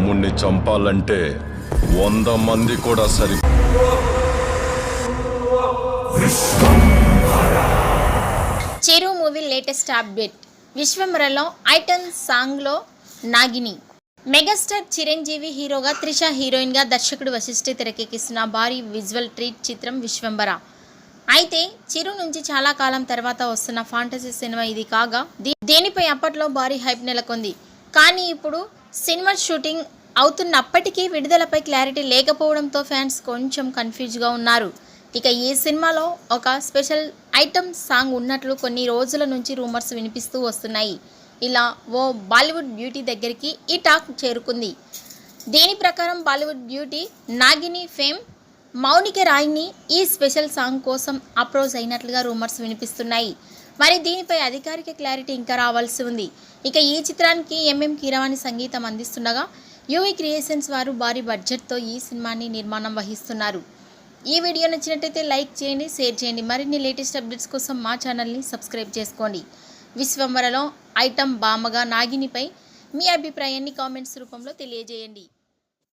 తమ్ముణ్ణి చంపాలంటే 100 మంది కూడా సరి. చిరు మూవీ లేటెస్ట్ అప్డేట్. విశ్వంబరలో ఐటమ్ సాంగ్లో నాగిని. మెగాస్టార్ చిరంజీవి హీరోగా, త్రిష హీరోయిన్గా దర్శకుడు వశిష్ఠి తెరకెక్కిస్తున్న భారీ విజువల్ ట్రీట్ చిత్రం విశ్వంబర. అయితే చిరు నుంచి చాలా కాలం తర్వాత వస్తున్న ఫాంటసీ సినిమా ఇది కాగా, దీనిపై అప్పట్లో భారీ హైప్ నెలకొంది. కానీ ఇప్పుడు సినిమా షూటింగ్ అవుతున్నప్పటికీ విడుదలపై క్లారిటీ లేకపోవడంతో ఫ్యాన్స్ కొంచెం కన్ఫ్యూజ్గా ఉన్నారు. ఇక ఈ సినిమాలో ఒక స్పెషల్ ఐటమ్ సాంగ్ ఉన్నట్లు కొన్ని రోజుల నుంచి రూమర్స్ వినిపిస్తూ వస్తున్నాయి. ఇలా ఓ బాలీవుడ్ బ్యూటీ దగ్గరికి ఈ టాక్ చేరుకుంది. దీని ప్రకారం బాలీవుడ్ బ్యూటీ నాగిని ఫేమ్ మౌనిక రాయ్ని ఈ స్పెషల్ సాంగ్ కోసం అప్రోచ్ అయినట్లుగా రూమర్స్ వినిపిస్తున్నాయి. మరి దీనిపై అధికారిక క్లారిటీ ఇంకా రావాల్సి ఉంది. ఇక ఈ చిత్రానికి కీరవాణి సంగీతం అందిస్తుండగా, యూవీ క్రియేషన్స్ వారు భారీ బడ్జెట్తో ఈ సినిమాని నిర్మాణం వహిస్తున్నారు. ఈ వీడియో నచ్చినట్టయితే లైక్ చేయండి, షేర్ చేయండి. మరిన్ని లేటెస్ట్ అప్డేట్స్ కోసం మా ఛానల్ని సబ్స్క్రైబ్ చేసుకోండి. విశ్వంబరలో ఐటమ్ బామగా నాగినిపై మీ అభిప్రాయాన్ని కామెంట్స్ రూపంలో తెలియజేయండి.